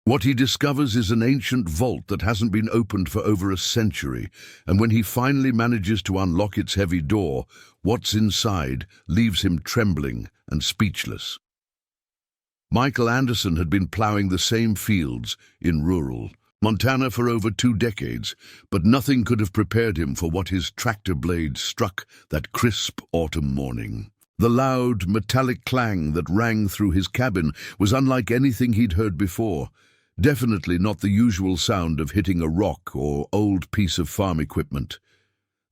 What he discovers is an ancient vault that hasn't been opened for over a century, and when he finally manages to unlock its heavy door, what's inside leaves him trembling and speechless. Michael Anderson had been plowing the same fields in rural Montana for over 2 decades, but nothing could have prepared him for what his tractor blade struck that crisp autumn morning. The loud, metallic clang that rang through his cabin was unlike anything he'd heard before. Definitely not the usual sound of hitting a rock or old piece of farm equipment.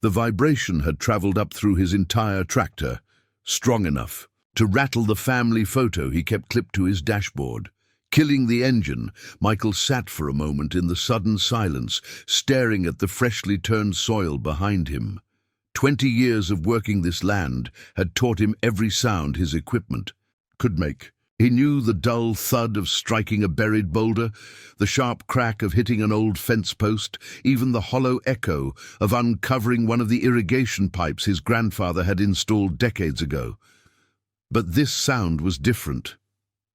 The vibration had traveled up through his entire tractor, strong enough to rattle the family photo he kept clipped to his dashboard. Killing the engine, Michael sat for a moment in the sudden silence, staring at the freshly turned soil behind him. 20 years of working this land had taught him every sound his equipment could make. He knew the dull thud of striking a buried boulder, the sharp crack of hitting an old fence post, even the hollow echo of uncovering one of the irrigation pipes his grandfather had installed decades ago. But this sound was different,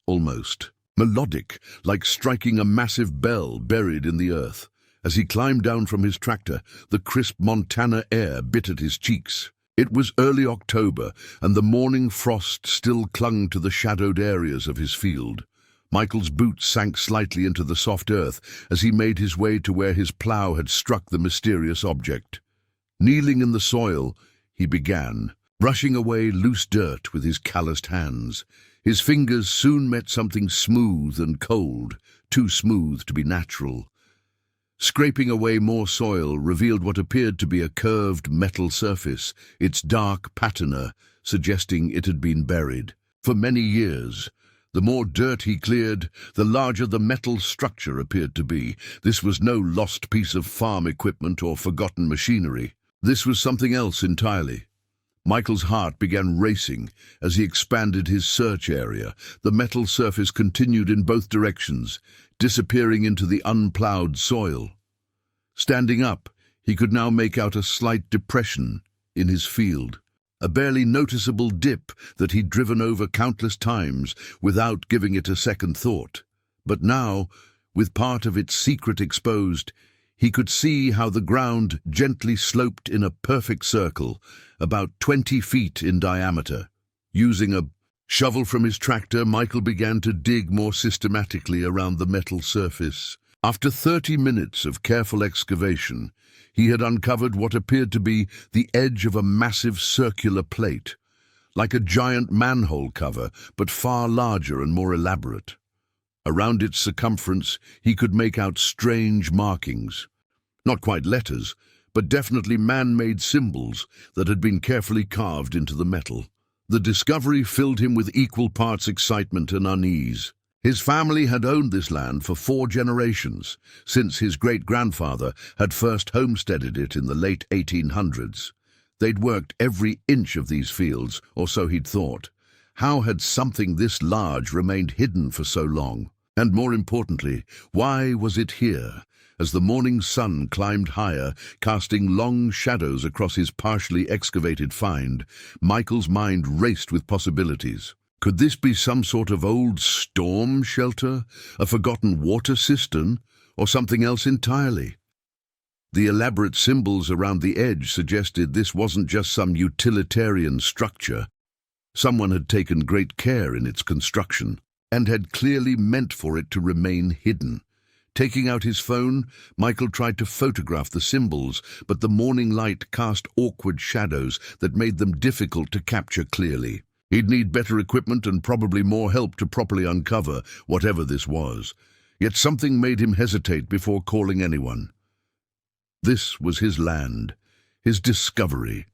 almost melodic, like striking a massive bell buried in the earth. As he climbed down from his tractor, the crisp Montana air bit at his cheeks. It was early October, and the morning frost still clung to the shadowed areas of his field. Michael's boots sank slightly into the soft earth as he made his way to where his plow had struck the mysterious object. Kneeling in the soil, he began, brushing away loose dirt with his calloused hands. His fingers soon met something smooth and cold, too smooth to be natural. Scraping away more soil revealed what appeared to be a curved metal surface, its dark patina suggesting it had been buried. For many years, the more dirt he cleared, the larger the metal structure appeared to be. This was no lost piece of farm equipment or forgotten machinery. This was something else entirely. Michael's heart began racing as he expanded his search area. The metal surface continued in both directions, disappearing into the unplowed soil. Standing up, he could now make out a slight depression in his field, a barely noticeable dip that he'd driven over countless times without giving it a second thought. But now, with part of its secret exposed, he could see how the ground gently sloped in a perfect circle, about 20 feet in diameter. Using a shovel from his tractor, Michael began to dig more systematically around the metal surface. After 30 minutes of careful excavation, he had uncovered what appeared to be the edge of a massive circular plate, like a giant manhole cover, but far larger and more elaborate. Around its circumference, he could make out strange markings. Not quite letters, but definitely man-made symbols that had been carefully carved into the metal. The discovery filled him with equal parts excitement and unease. His family had owned this land for 4 generations, since his great-grandfather had first homesteaded it in the late 1800s. They'd worked every inch of these fields, or so he'd thought. How had something this large remained hidden for so long? And more importantly, why was it here? As the morning sun climbed higher, casting long shadows across his partially excavated find, Michael's mind raced with possibilities. Could this be some sort of old storm shelter, a forgotten water cistern, or something else entirely? The elaborate symbols around the edge suggested this wasn't just some utilitarian structure. Someone had taken great care in its construction, and had clearly meant for it to remain hidden. Taking out his phone, Michael tried to photograph the symbols, but the morning light cast awkward shadows that made them difficult to capture clearly. He'd need better equipment and probably more help to properly uncover whatever this was. Yet something made him hesitate before calling anyone. This was his land, his discovery.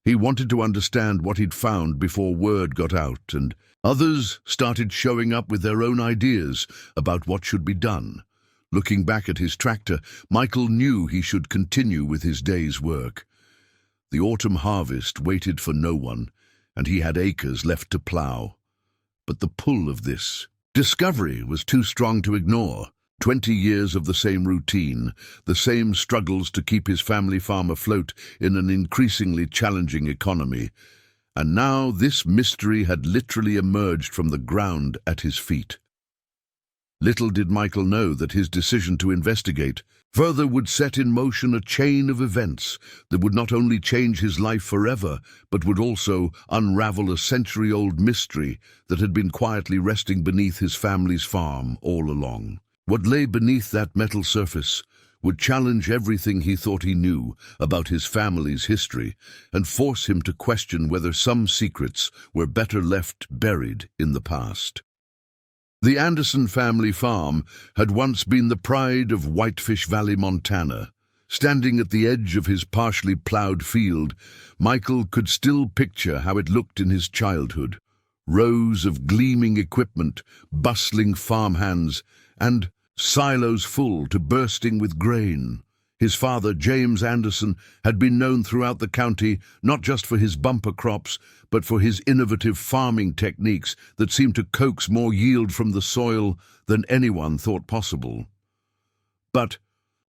He wanted to understand what he'd found before word got out, and others started showing up with their own ideas about what should be done. Looking back at his tractor, Michael knew he should continue with his day's work. The autumn harvest waited for no one, and he had acres left to plow. But the pull of this discovery was too strong to ignore. 20 years of the same routine, the same struggles to keep his family farm afloat in an increasingly challenging economy. And now this mystery had literally emerged from the ground at his feet. Little did Michael know that his decision to investigate further would set in motion a chain of events that would not only change his life forever, but would also unravel a century-old mystery that had been quietly resting beneath his family's farm all along. What lay beneath that metal surface would challenge everything he thought he knew about his family's history and force him to question whether some secrets were better left buried in the past. The Anderson family farm had once been the pride of Whitefish Valley, Montana. Standing at the edge of his partially plowed field, Michael could still picture how it looked in his childhood. Rows of gleaming equipment, bustling farmhands, and silos full to bursting with grain. His father, James Anderson, had been known throughout the county not just for his bumper crops, but for his innovative farming techniques that seemed to coax more yield from the soil than anyone thought possible. But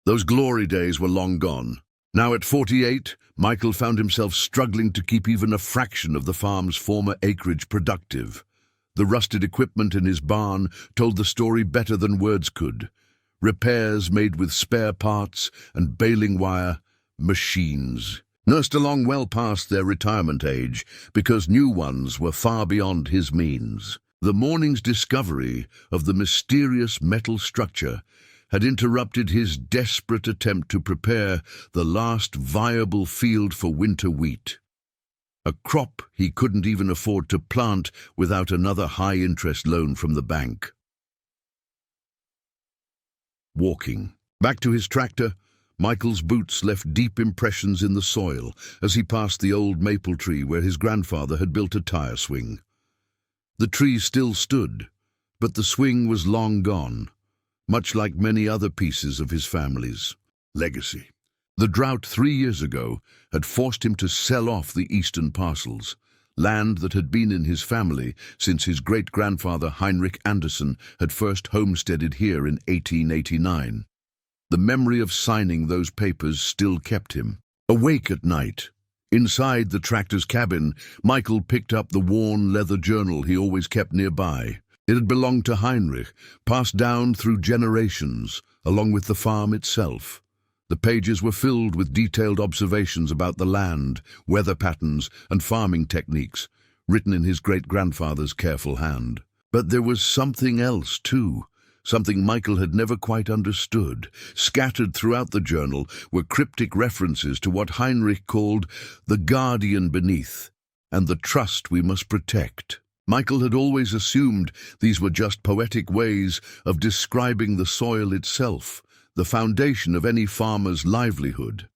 those glory days were long gone. Now at 48, Michael found himself struggling to keep even a fraction of the farm's former acreage productive. The rusted equipment in his barn told the story better than words could. Repairs made with spare parts and baling wire, machines, nursed along well past their retirement age because new ones were far beyond his means. The morning's discovery of the mysterious metal structure had interrupted his desperate attempt to prepare the last viable field for winter wheat. A crop he couldn't even afford to plant without another high-interest loan from the bank. Walking back to his tractor, Michael's boots left deep impressions in the soil as he passed the old maple tree where his grandfather had built a tire swing. The tree still stood, but the swing was long gone, much like many other pieces of his family's legacy. The drought 3 years ago had forced him to sell off the eastern parcels, land that had been in his family since his great-grandfather Heinrich Anderson had first homesteaded here in 1889. The memory of signing those papers still kept him awake at night. Inside the tractor's cabin, Michael picked up the worn leather journal he always kept nearby. It had belonged to Heinrich, passed down through generations, along with the farm itself. The pages were filled with detailed observations about the land, weather patterns, and farming techniques, written in his great-grandfather's careful hand. But there was something else, too, something Michael had never quite understood. Scattered throughout the journal were cryptic references to what Heinrich called the guardian beneath and the trust we must protect. Michael had always assumed these were just poetic ways of describing the soil itself, the foundation of any farmer's livelihood.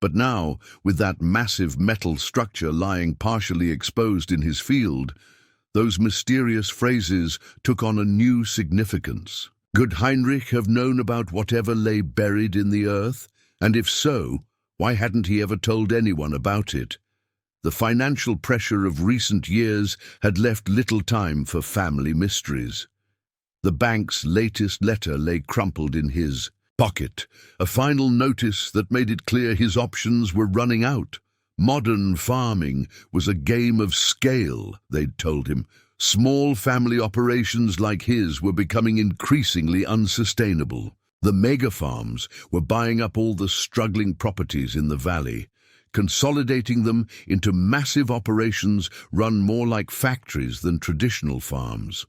But now, with that massive metal structure lying partially exposed in his field, those mysterious phrases took on a new significance. Could Heinrich have known about whatever lay buried in the earth? And if so, why hadn't he ever told anyone about it? The financial pressure of recent years had left little time for family mysteries. The bank's latest letter lay crumpled in his pocket, a final notice that made it clear his options were running out. Modern farming was a game of scale, they'd told him. Small family operations like his were becoming increasingly unsustainable. The mega farms were buying up all the struggling properties in the valley, consolidating them into massive operations run more like factories than traditional farms.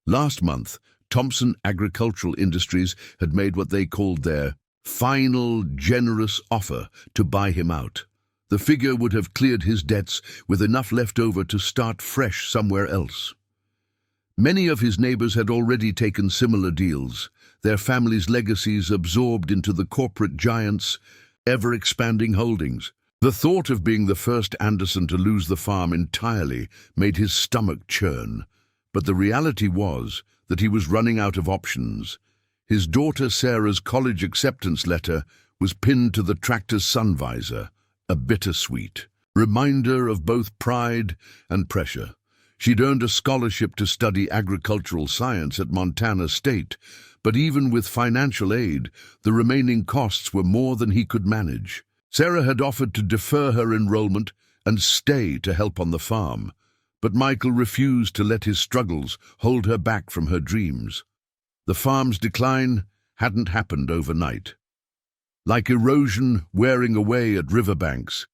Last month, Thompson Agricultural Industries had made what they called their final generous offer to buy him out. The figure would have cleared his debts with enough left over to start fresh somewhere else. Many of his neighbors had already taken similar deals, their families' legacies absorbed into the corporate giants' ever-expanding holdings. The thought of being the first Anderson to lose the farm entirely made his stomach churn, but the reality was that he was running out of options. His daughter Sarah's college acceptance letter was pinned to the tractor's sun visor, a bittersweet reminder of both pride and pressure. She'd earned a scholarship to study agricultural science at Montana State, but even with financial aid, the remaining costs were more than he could manage. Sarah had offered to defer her enrollment and stay to help on the farm, but Michael refused to let his struggles hold her back from her dreams. The farm's decline hadn't happened overnight. Like erosion wearing away at riverbanks,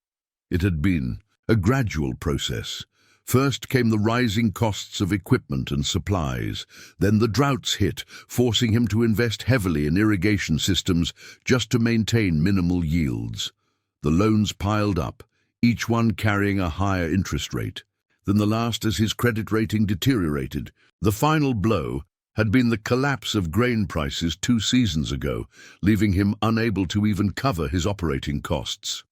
it had been a gradual process. First came the rising costs of equipment and supplies. Then the droughts hit, forcing him to invest heavily in irrigation systems just to maintain minimal yields. The loans piled up, each one carrying a higher interest rate. Then the last as his credit rating deteriorated. The final blow had been the collapse of grain prices 2 seasons ago, leaving him unable to even cover his operating costs.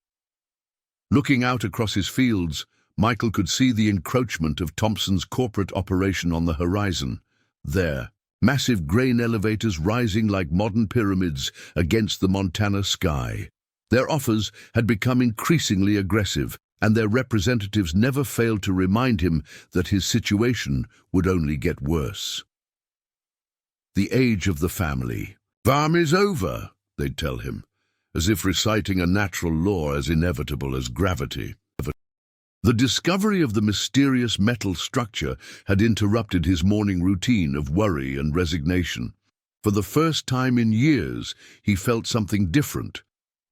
Looking out across his fields, Michael could see the encroachment of Thompson's corporate operation on the horizon. There, massive grain elevators rising like modern pyramids against the Montana sky. Their offers had become increasingly aggressive, and their representatives never failed to remind him that his situation would only get worse. The age of the family. "Farm is over," they'd tell him, as if reciting a natural law as inevitable as gravity. The discovery of the mysterious metal structure had interrupted his morning routine of worry and resignation. For the first time in years, he felt something different,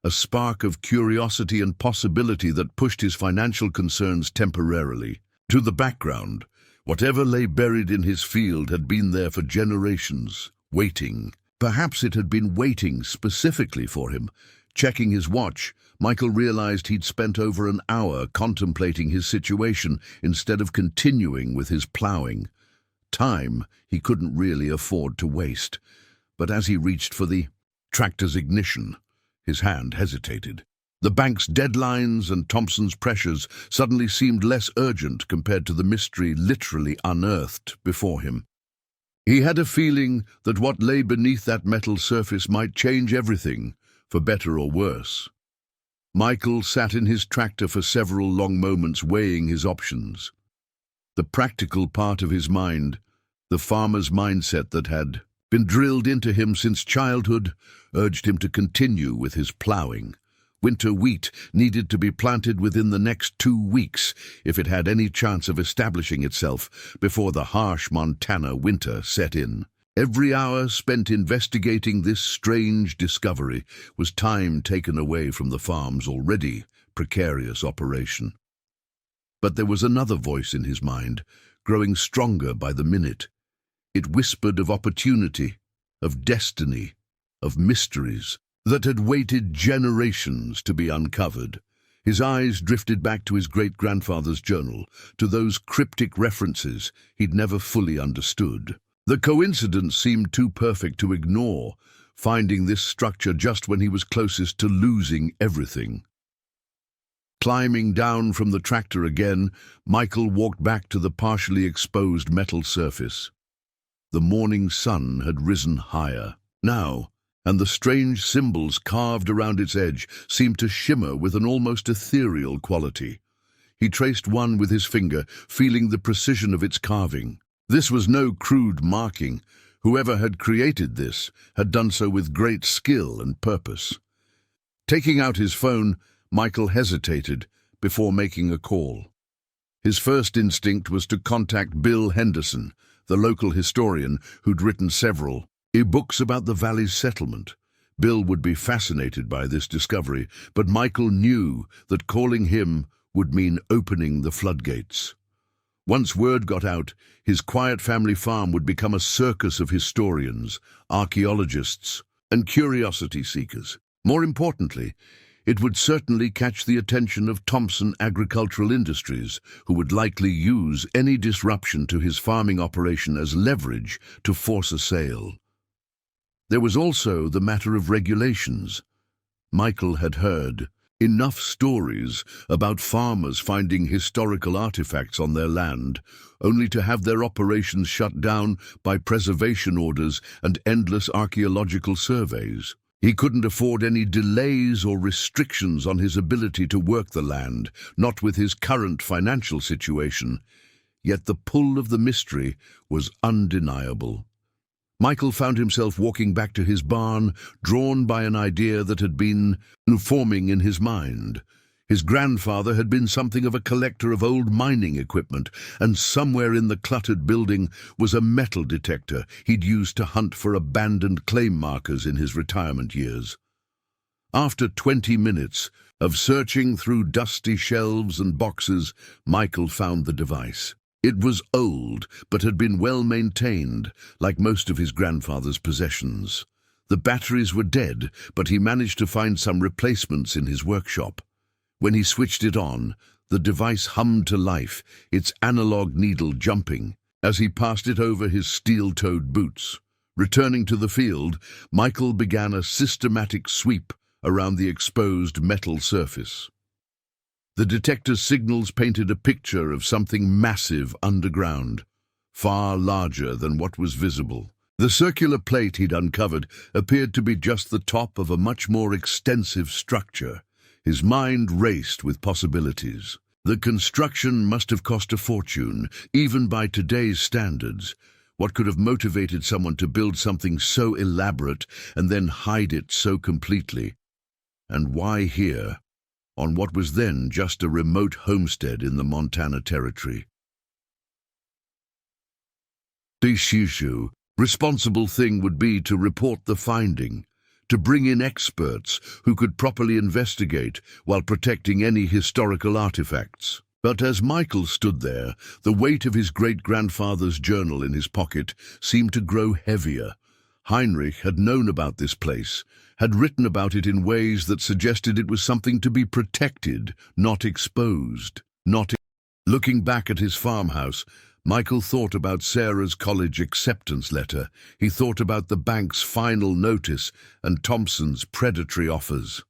a spark of curiosity and possibility that pushed his financial concerns temporarily to the background. Whatever lay buried in his field had been there for generations, waiting. Perhaps it had been waiting specifically for him. Checking his watch, Michael realized he'd spent over an hour contemplating his situation instead of continuing with his plowing. Time he couldn't really afford to waste. But as he reached for the tractor's ignition, his hand hesitated. The bank's deadlines and Thompson's pressures suddenly seemed less urgent compared to the mystery literally unearthed before him. He had a feeling that what lay beneath that metal surface might change everything, for better or worse. Michael sat in his tractor for several long moments weighing his options. The practical part of his mind, the farmer's mindset that had been drilled into him since childhood, urged him to continue with his plowing. Winter wheat needed to be planted within the next 2 weeks if it had any chance of establishing itself before the harsh Montana winter set in. Every hour spent investigating this strange discovery was time taken away from the farm's already precarious operation. But there was another voice in his mind, growing stronger by the minute. It whispered of opportunity, of destiny, of mysteries that had waited generations to be uncovered. His eyes drifted back to his great-grandfather's journal, to those cryptic references he'd never fully understood. The coincidence seemed too perfect to ignore, finding this structure just when he was closest to losing everything. Climbing down from the tractor again, Michael walked back to the partially exposed metal surface. The morning sun had risen higher now, and the strange symbols carved around its edge seemed to shimmer with an almost ethereal quality. He traced one with his finger, feeling the precision of its carving. This was no crude marking. Whoever had created this had done so with great skill and purpose. Taking out his phone, Michael hesitated before making a call. His first instinct was to contact Bill Henderson, the local historian who'd written several books about the valley's settlement. Bill would be fascinated by this discovery, but Michael knew that calling him would mean opening the floodgates. Once word got out, his quiet family farm would become a circus of historians, archaeologists, and curiosity seekers. More importantly, it would certainly catch the attention of Thompson Agricultural Industries, who would likely use any disruption to his farming operation as leverage to force a sale. There was also the matter of regulations. Michael had heard enough stories about farmers finding historical artifacts on their land, only to have their operations shut down by preservation orders and endless archaeological surveys. He couldn't afford any delays or restrictions on his ability to work the land, not with his current financial situation. Yet the pull of the mystery was undeniable. Michael found himself walking back to his barn, drawn by an idea that had been forming in his mind. His grandfather had been something of a collector of old mining equipment, and somewhere in the cluttered building was a metal detector he'd used to hunt for abandoned claim markers in his retirement years. After 20 minutes of searching through dusty shelves and boxes, Michael found the device. It was old, but had been well maintained, like most of his grandfather's possessions. The batteries were dead, but he managed to find some replacements in his workshop. When he switched it on, the device hummed to life, its analog needle jumping, as he passed it over his steel-toed boots. Returning to the field, Michael began a systematic sweep around the exposed metal surface. The detector's signals painted a picture of something massive underground, far larger than what was visible. The circular plate he'd uncovered appeared to be just the top of a much more extensive structure. His mind raced with possibilities. The construction must have cost a fortune, even by today's standards. What could have motivated someone to build something so elaborate and then hide it so completely? And why here, on what was then just a remote homestead in the Montana Territory? The responsible thing would be to report the finding, to bring in experts who could properly investigate while protecting any historical artifacts. But as Michael stood there, the weight of his great-grandfather's journal in his pocket seemed to grow heavier. Heinrich had known about this place, had written about it in ways that suggested it was something to be protected, not exposed. Looking back at his farmhouse, Michael thought about Sarah's college acceptance letter. He thought about the bank's final notice and Thompson's predatory offers.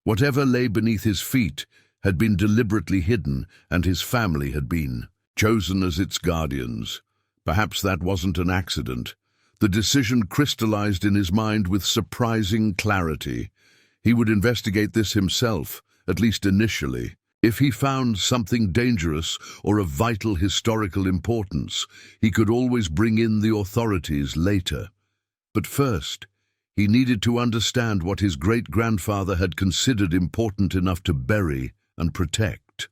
Whatever lay beneath his feet had been deliberately hidden, and his family had been chosen as its guardians. Perhaps that wasn't an accident. The decision crystallized in his mind with surprising clarity. He would investigate this himself, at least initially. If he found something dangerous or of vital historical importance, he could always bring in the authorities later. But first, he needed to understand what his great-grandfather had considered important enough to bury and protect.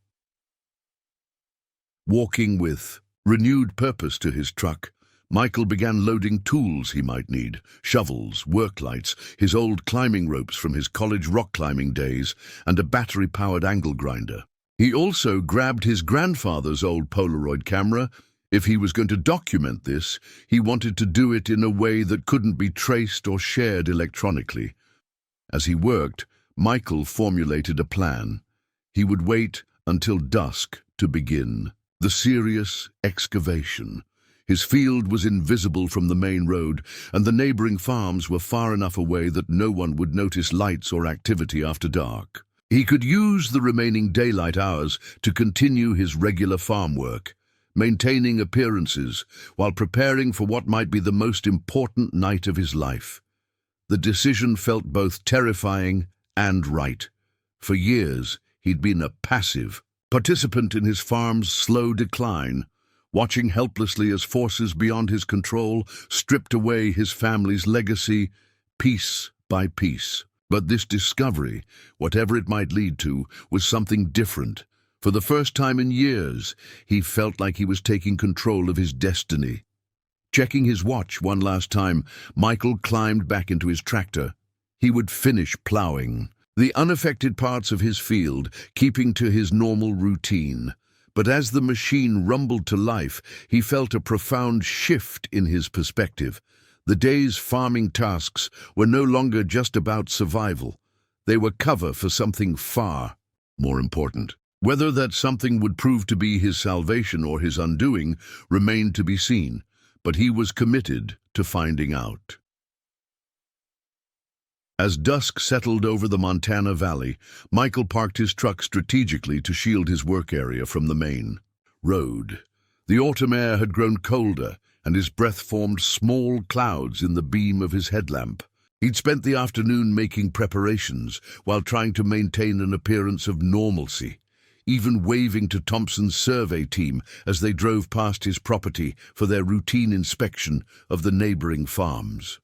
Walking with renewed purpose to his truck, Michael began loading tools he might need: shovels, work lights, his old climbing ropes from his college rock climbing days, and a battery-powered angle grinder. He also grabbed his grandfather's old Polaroid camera. If he was going to document this, he wanted to do it in a way that couldn't be traced or shared electronically. As he worked, Michael formulated a plan. He would wait until dusk to begin the serious excavation. His field was invisible from the main road, and the neighboring farms were far enough away that no one would notice lights or activity after dark. He could use the remaining daylight hours to continue his regular farm work, maintaining appearances while preparing for what might be the most important night of his life. The decision felt both terrifying and right. For years, he'd been a passive participant in his farm's slow decline, watching helplessly as forces beyond his control stripped away his family's legacy piece by piece. But this discovery, whatever it might lead to, was something different. For the first time in years, he felt like he was taking control of his destiny. Checking his watch one last time, Michael climbed back into his tractor. He would finish plowing the unaffected parts of his field, keeping to his normal routine. But as the machine rumbled to life, he felt a profound shift in his perspective. The day's farming tasks were no longer just about survival. They were cover for something far more important. Whether that something would prove to be his salvation or his undoing remained to be seen, but he was committed to finding out. As dusk settled over the Montana Valley, Michael parked his truck strategically to shield his work area from the main road. The autumn air had grown colder, and his breath formed small clouds in the beam of his headlamp. He'd spent the afternoon making preparations while trying to maintain an appearance of normalcy, even waving to Thompson's survey team as they drove past his property for their routine inspection of the neighboring farms.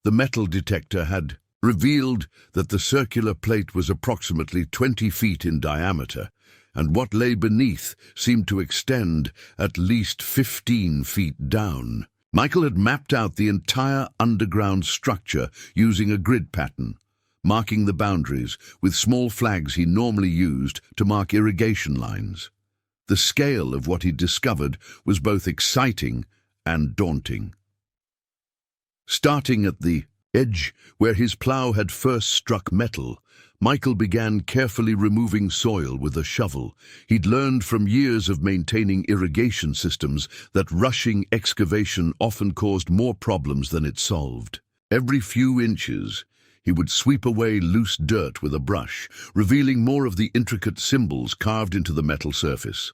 The metal detector had revealed that the circular plate was approximately 20 feet in diameter, and what lay beneath seemed to extend at least 15 feet down. Michael had mapped out the entire underground structure using a grid pattern, marking the boundaries with small flags he normally used to mark irrigation lines. The scale of what he'd discovered was both exciting and daunting. Starting at the edge where his plow had first struck metal, Michael began carefully removing soil with a shovel. He'd learned from years of maintaining irrigation systems that rushing excavation often caused more problems than it solved. Every few inches, he would sweep away loose dirt with a brush, revealing more of the intricate symbols carved into the metal surface.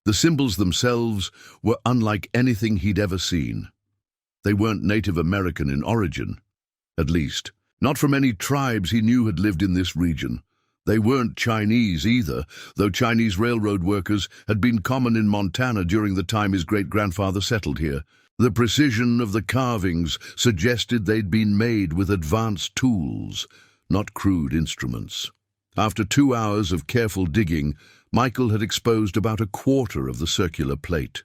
The symbols themselves were unlike anything he'd ever seen. They weren't Native American in origin, at least not from any tribes he knew had lived in this region. They weren't Chinese either, though Chinese railroad workers had been common in Montana during the time his great-grandfather settled here. The precision of the carvings suggested they'd been made with advanced tools, not crude instruments. After 2 hours of careful digging, Michael had exposed about a quarter of the circular plate.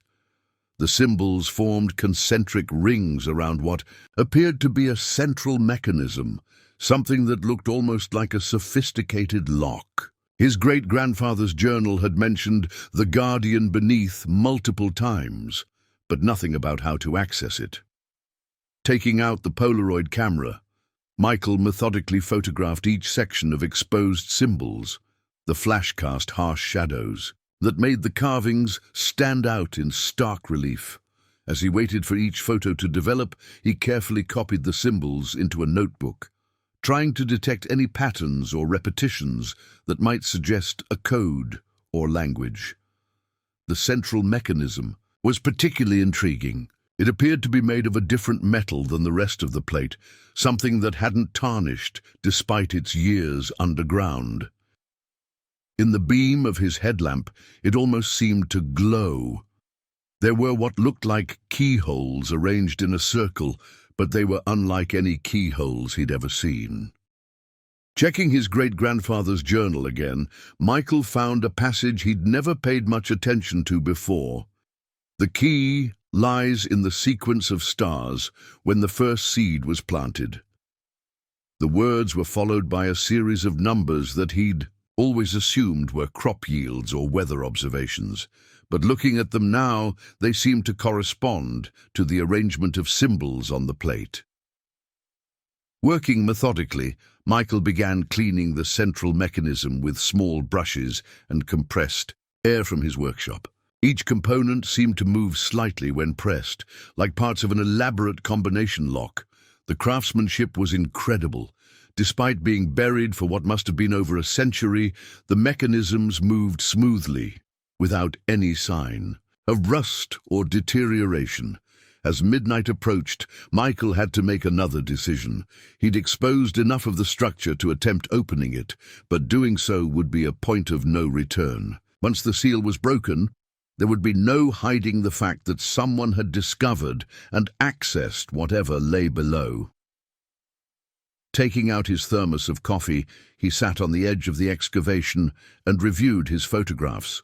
The symbols formed concentric rings around what appeared to be a central mechanism, something that looked almost like a sophisticated lock. His great-grandfather's journal had mentioned the guardian beneath multiple times, but nothing about how to access it. Taking out the Polaroid camera, Michael methodically photographed each section of exposed symbols. The flash cast harsh shadows that made the carvings stand out in stark relief. As he waited for each photo to develop, he carefully copied the symbols into a notebook, trying to detect any patterns or repetitions that might suggest a code or language. The central mechanism was particularly intriguing. It appeared to be made of a different metal than the rest of the plate, something that hadn't tarnished despite its years underground. In the beam of his headlamp, it almost seemed to glow. There were what looked like keyholes arranged in a circle, but they were unlike any keyholes he'd ever seen. Checking his great-grandfather's journal again, Michael found a passage he'd never paid much attention to before. The key lies in the sequence of stars when the first seed was planted. The words were followed by a series of numbers that he'd always assumed were crop yields or weather observations, but looking at them now, they seemed to correspond to the arrangement of symbols on the plate. Working methodically, Michael began cleaning the central mechanism with small brushes and compressed air from his workshop. Each component seemed to move slightly when pressed, like parts of an elaborate combination lock. The craftsmanship was incredible. Despite being buried for what must have been over a century, the mechanisms moved smoothly, without any sign of rust or deterioration. As midnight approached, Michael had to make another decision. He'd exposed enough of the structure to attempt opening it, but doing so would be a point of no return. Once the seal was broken, there would be no hiding the fact that someone had discovered and accessed whatever lay below. Taking out his thermos of coffee, he sat on the edge of the excavation and reviewed his photographs.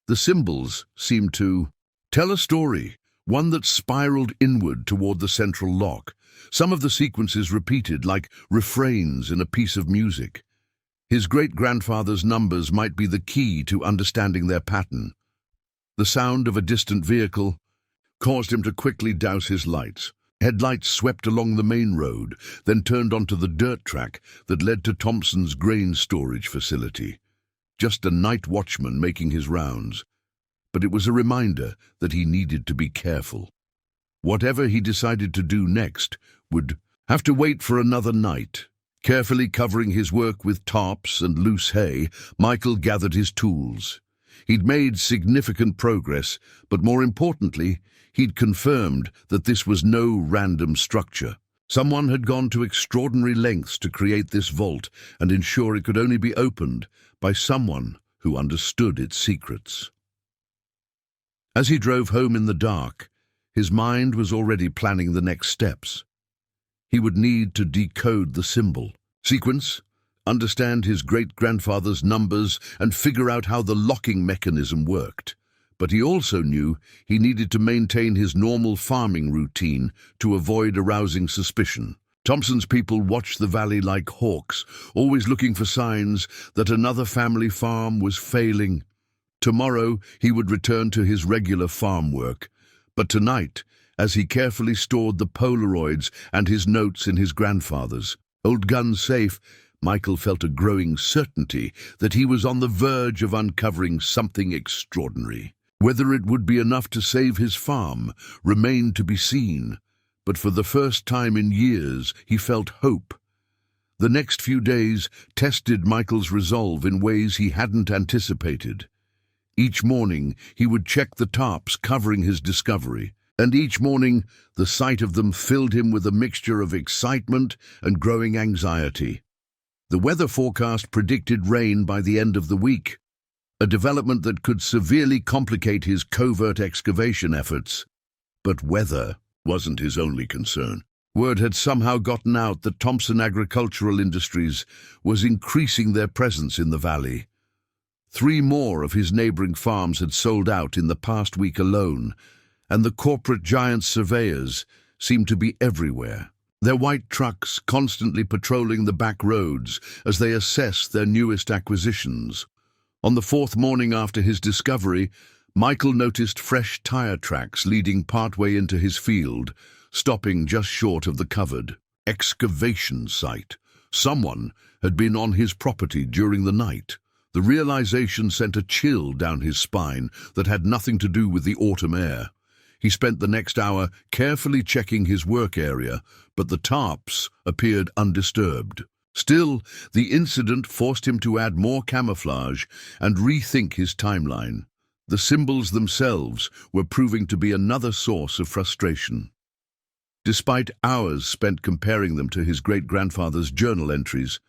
The symbols seemed to tell a story, one that spiraled inward toward the central lock. Some of the sequences repeated like refrains in a piece of music. His great-grandfather's numbers might be the key to understanding their pattern. The sound of a distant vehicle caused him to quickly douse his lights. Headlights swept along the main road, then turned onto the dirt track that led to Thompson's grain storage facility. Just a night watchman making his rounds. But it was a reminder that he needed to be careful. Whatever he decided to do next would have to wait for another night. Carefully covering his work with tarps and loose hay, Michael gathered his tools. He'd made significant progress, but more importantly, he'd confirmed that this was no random structure. Someone had gone to extraordinary lengths to create this vault and ensure it could only be opened by someone who understood its secrets. As he drove home in the dark, his mind was already planning the next steps. He would need to decode the symbol sequence, understand his great-grandfather's numbers, and figure out how the locking mechanism worked. But he also knew he needed to maintain his normal farming routine to avoid arousing suspicion. Thompson's people watched the valley like hawks, always looking for signs that another family farm was failing. Tomorrow he would return to his regular farm work, but tonight, as he carefully stored the Polaroids and his notes in his grandfather's old gun safe, Michael felt a growing certainty that he was on the verge of uncovering something extraordinary. Whether it would be enough to save his farm remained to be seen, but for the first time in years he felt hope. The next few days tested Michael's resolve in ways he hadn't anticipated. Each morning he would check the tarps covering his discovery, and each morning the sight of them filled him with a mixture of excitement and growing anxiety. The weather forecast predicted rain by the end of the week, a development that could severely complicate his covert excavation efforts. But weather wasn't his only concern. Word had somehow gotten out that Thompson Agricultural Industries was increasing their presence in the valley. 3 more of his neighboring farms had sold out in the past week alone, and the corporate giant surveyors seemed to be everywhere, their white trucks constantly patrolling the back roads as they assessed their newest acquisitions. On the 4th morning after his discovery, Michael noticed fresh tire tracks leading partway into his field, stopping just short of the covered excavation site. Someone had been on his property during the night. The realization sent a chill down his spine that had nothing to do with the autumn air. He spent the next hour carefully checking his work area, but the tarps appeared undisturbed. Still, the incident forced him to add more camouflage and rethink his timeline. The symbols themselves were proving to be another source of frustration. Despite hours spent comparing them to his great-grandfather's journal entries,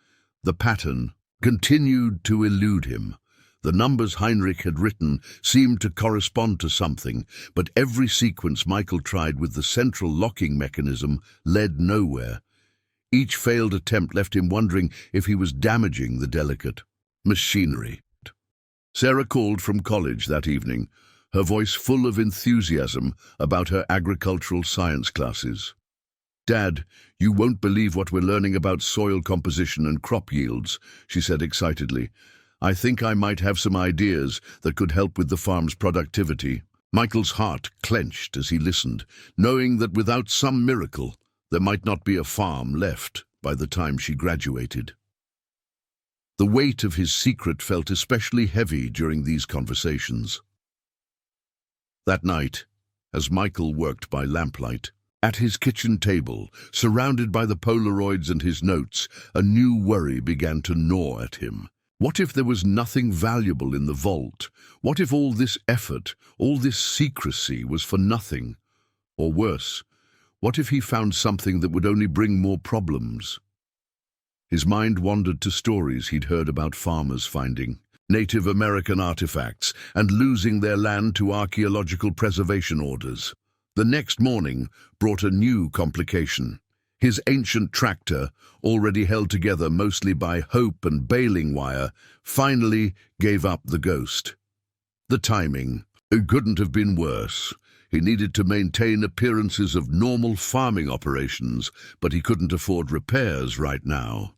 the pattern continued to elude him. The numbers Heinrich had written seemed to correspond to something, but every sequence Michael tried with the central locking mechanism led nowhere. Each failed attempt left him wondering if he was damaging the delicate machinery. Sarah called from college that evening, her voice full of enthusiasm about her agricultural science classes. "Dad, you won't believe what we're learning about soil composition and crop yields," she said excitedly. "I think I might have some ideas that could help with the farm's productivity." Michael's heart clenched as he listened, knowing that without some miracle, there might not be a farm left by the time she graduated. The weight of his secret felt especially heavy during these conversations. That night, as Michael worked by lamplight, at his kitchen table, surrounded by the Polaroids and his notes, a new worry began to gnaw at him. What if there was nothing valuable in the vault? What if all this effort, all this secrecy was for nothing? Or worse, what if he found something that would only bring more problems? His mind wandered to stories he'd heard about farmers finding Native American artifacts and losing their land to archaeological preservation orders. The next morning brought a new complication. His ancient tractor, already held together mostly by hope and baling wire, finally gave up the ghost. The timing, it couldn't have been worse. He needed to maintain appearances of normal farming operations, but he couldn't afford repairs right now.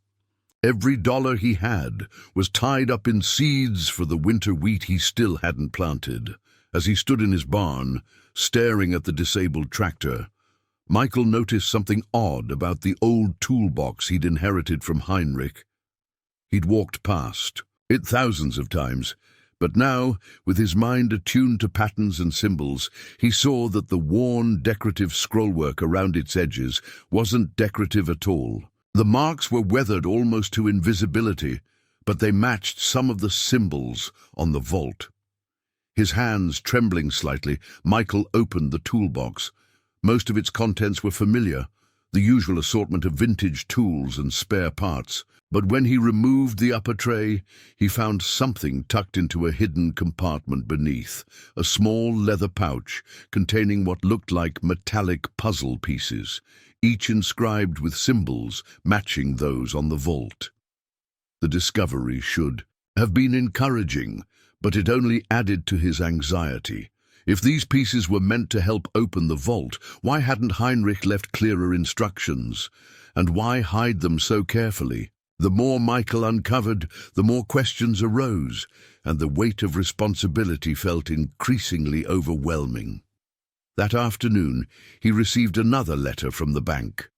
Every dollar he had was tied up in seeds for the winter wheat he still hadn't planted. As he stood in his barn, staring at the disabled tractor, Michael noticed something odd about the old toolbox he'd inherited from Heinrich. He'd walked past it thousands of times, but now, with his mind attuned to patterns and symbols, he saw that the worn, decorative scrollwork around its edges wasn't decorative at all. The marks were weathered almost to invisibility, but they matched some of the symbols on the vault. His hands trembling slightly, Michael opened the toolbox. Most of its contents were familiar, the usual assortment of vintage tools and spare parts. But when he removed the upper tray, he found something tucked into a hidden compartment beneath, a small leather pouch containing what looked like metallic puzzle pieces. each inscribed with symbols matching those on the vault. The discovery should have been encouraging, but it only added to his anxiety. If these pieces were meant to help open the vault, why hadn't Heinrich left clearer instructions? And why hide them so carefully? The more Michael uncovered, the more questions arose, and the weight of responsibility felt increasingly overwhelming. That afternoon, he received another letter from the bank.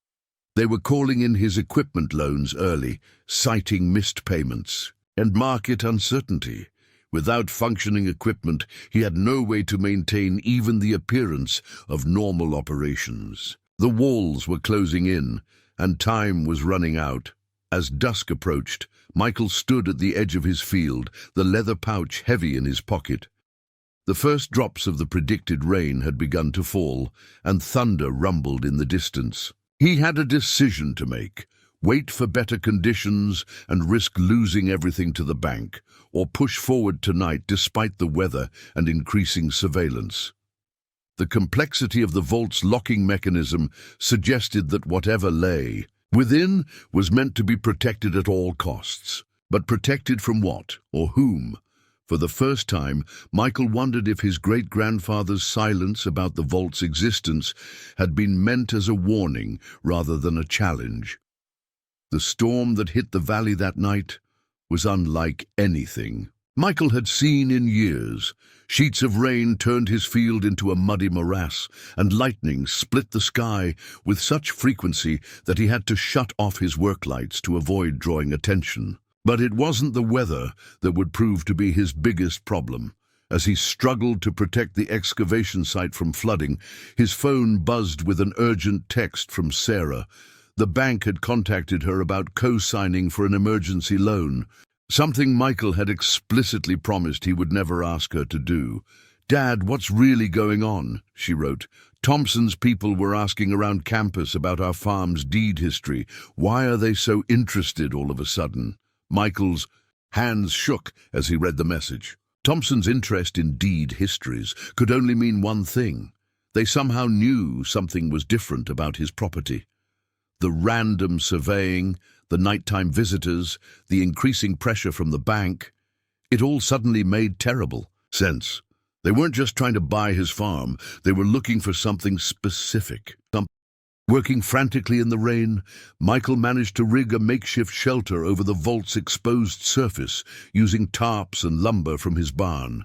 They were calling in his equipment loans early, citing missed payments and market uncertainty. Without functioning equipment, he had no way to maintain even the appearance of normal operations. The walls were closing in, and time was running out. As dusk approached, Michael stood at the edge of his field, the leather pouch heavy in his pocket. The first drops of the predicted rain had begun to fall, and thunder rumbled in the distance. He had a decision to make: wait for better conditions and risk losing everything to the bank, or push forward tonight despite the weather and increasing surveillance. The complexity of the vault's locking mechanism suggested that whatever lay within was meant to be protected at all costs. But protected from what, or whom? For the first time, Michael wondered if his great-grandfather's silence about the vault's existence had been meant as a warning rather than a challenge. The storm that hit the valley that night was unlike anything Michael had seen in years. Sheets of rain turned his field into a muddy morass, and lightning split the sky with such frequency that he had to shut off his work lights to avoid drawing attention. But it wasn't the weather that would prove to be his biggest problem. As he struggled to protect the excavation site from flooding, his phone buzzed with an urgent text from Sarah. The bank had contacted her about co-signing for an emergency loan, something Michael had explicitly promised he would never ask her to do. "Dad, what's really going on?" she wrote. "Thompson's people were asking around campus about our farm's deed history. Why are they so interested all of a sudden?" Michael's hands shook as he read the message. Thompson's interest in deed histories could only mean one thing. They somehow knew something was different about his property. The random surveying, the nighttime visitors, the increasing pressure from the bank, it all suddenly made terrible sense. They weren't just trying to buy his farm, they were looking for something specific. Working frantically in the rain, Michael managed to rig a makeshift shelter over the vault's exposed surface, using tarps and lumber from his barn.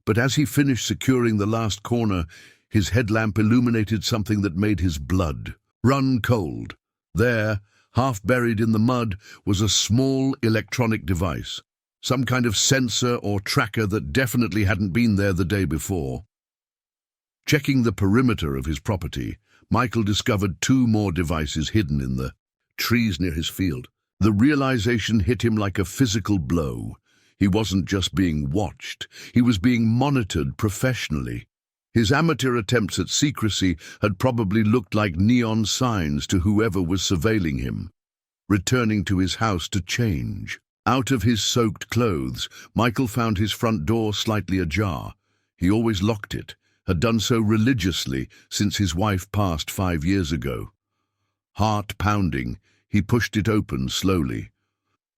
But as he finished securing the last corner, his headlamp illuminated something that made his blood run cold. There, half buried in the mud, was a small electronic device, some kind of sensor or tracker that definitely hadn't been there the day before. Checking the perimeter of his property, Michael discovered 2 more devices hidden in the trees near his field. The realization hit him like a physical blow. He wasn't just being watched, he was being monitored professionally. His amateur attempts at secrecy had probably looked like neon signs to whoever was surveilling him. Returning to his house to change. Out of his soaked clothes, Michael found his front door slightly ajar. He always locked it, had done so religiously since his wife passed 5 years ago. Heart pounding, he pushed it open slowly.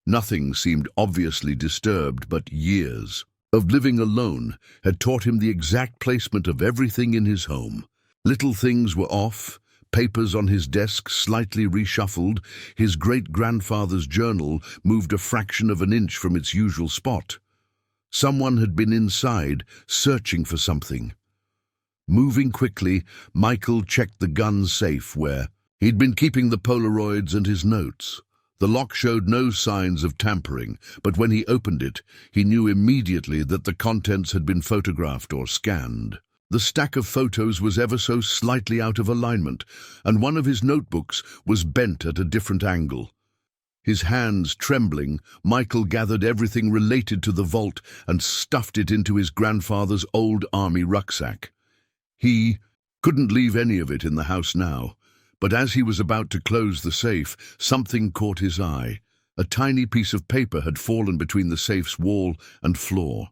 Nothing seemed obviously disturbed, but years of living alone had taught him the exact placement of everything in his home. Little things were off, papers on his desk slightly reshuffled, his great-grandfather's journal moved a fraction of an inch from its usual spot. Someone had been inside, searching for something. Moving quickly, Michael checked the gun safe where he'd been keeping the Polaroids and his notes. The lock showed no signs of tampering, but when he opened it, he knew immediately that the contents had been photographed or scanned. The stack of photos was ever so slightly out of alignment, and one of his notebooks was bent at a different angle. His hands trembling, Michael gathered everything related to the vault and stuffed it into his grandfather's old army rucksack. He couldn't leave any of it in the house now, but as he was about to close the safe, something caught his eye. A tiny piece of paper had fallen between the safe's wall and floor.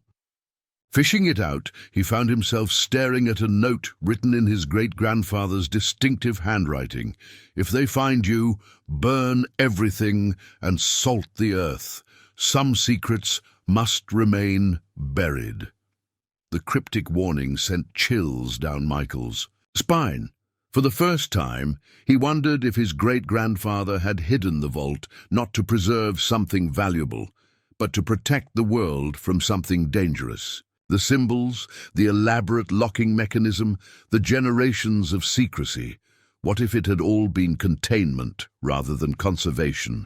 Fishing it out, he found himself staring at a note written in his great-grandfather's distinctive handwriting. "If they find you, burn everything and salt the earth. Some secrets must remain buried." The cryptic warning sent chills down Michael's spine. For the first time, he wondered if his great-grandfather had hidden the vault not to preserve something valuable, but to protect the world from something dangerous. The symbols, the elaborate locking mechanism, the generations of secrecy. What if it had all been containment rather than conservation?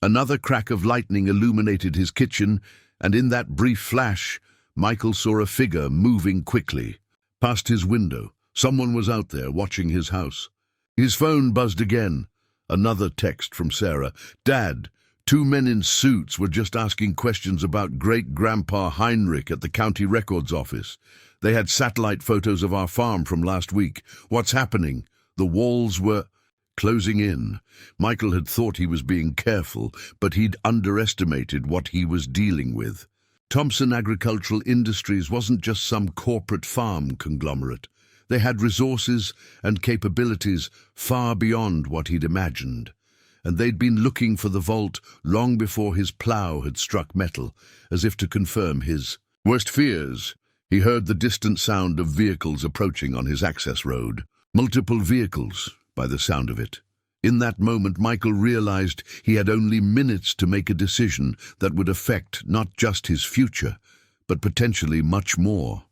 Another crack of lightning illuminated his kitchen, and in that brief flash, Michael saw a figure moving quickly. Past his window, someone was out there watching his house. His phone buzzed again. Another text from Sarah. "Dad, 2 men in suits were just asking questions about great-grandpa Heinrich at the county records office. They had satellite photos of our farm from last week. What's happening?" The walls were closing in. Michael had thought he was being careful, but he'd underestimated what he was dealing with. Thompson Agricultural Industries wasn't just some corporate farm conglomerate. They had resources and capabilities far beyond what he'd imagined. And they'd been looking for the vault long before his plow had struck metal, as if to confirm his worst fears. He heard the distant sound of vehicles approaching on his access road. Multiple vehicles, by the sound of it. In that moment, Michael realized he had only minutes to make a decision that would affect not just his future, but potentially much more.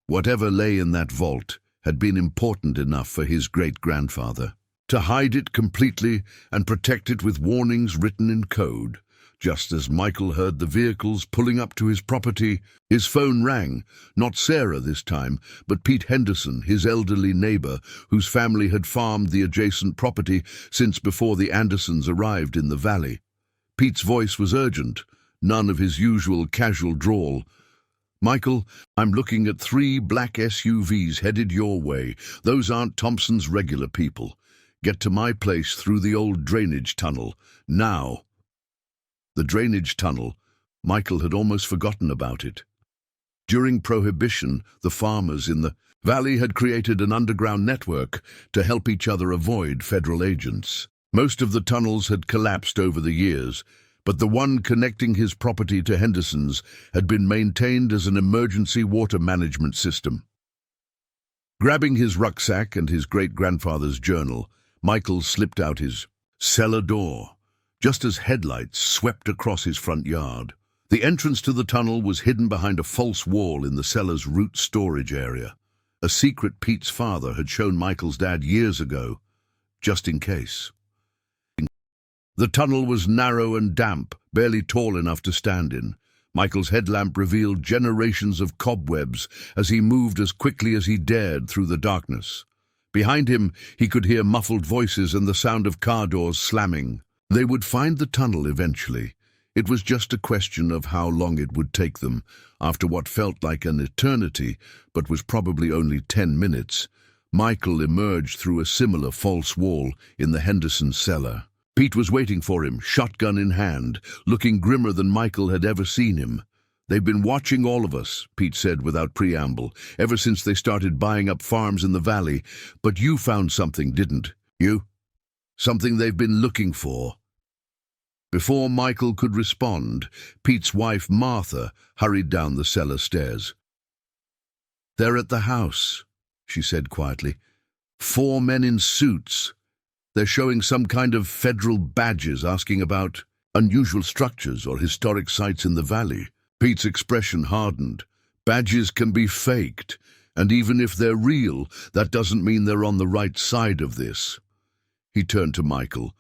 Whatever lay in that vault had been important enough for his great-grandfather. To hide it completely and protect it with warnings written in code. Just as Michael heard the vehicles pulling up to his property, his phone rang. Not Sarah this time, but Pete Henderson, his elderly neighbor, whose family had farmed the adjacent property since before the Andersons arrived in the valley. Pete's voice was urgent, none of his usual casual drawl. "Michael, I'm looking at 3 black SUVs headed your way. Those aren't Thompson's regular people. Get to my place through the old drainage tunnel, now." The drainage tunnel, Michael had almost forgotten about it. During Prohibition, the farmers in the valley had created an underground network to help each other avoid federal agents. Most of the tunnels had collapsed over the years, but the one connecting his property to Henderson's had been maintained as an emergency water management system. Grabbing his rucksack and his great-grandfather's journal, Michael slipped out his cellar door, just as headlights swept across his front yard. The entrance to the tunnel was hidden behind a false wall in the cellar's root storage area, a secret Pete's father had shown Michael's dad years ago, just in case. The tunnel was narrow and damp, barely tall enough to stand in. Michael's headlamp revealed generations of cobwebs as he moved as quickly as he dared through the darkness. Behind him, he could hear muffled voices and the sound of car doors slamming. They would find the tunnel eventually. It was just a question of how long it would take them. After what felt like an eternity, but was probably only 10 minutes, Michael emerged through a similar false wall in the Henderson cellar. Pete was waiting for him, shotgun in hand, looking grimmer than Michael had ever seen him. "They've been watching all of us," Pete said without preamble, "ever since they started buying up farms in the valley. But you found something, didn't you? Something they've been looking for." Before Michael could respond, Pete's wife, Martha, hurried down the cellar stairs. "They're at the house," she said quietly. 4 men in suits. They're showing some kind of federal badges, asking about unusual structures or historic sites in the valley." Pete's expression hardened. "Badges can be faked, and even if they're real, that doesn't mean they're on the right side of this." He turned to Michael.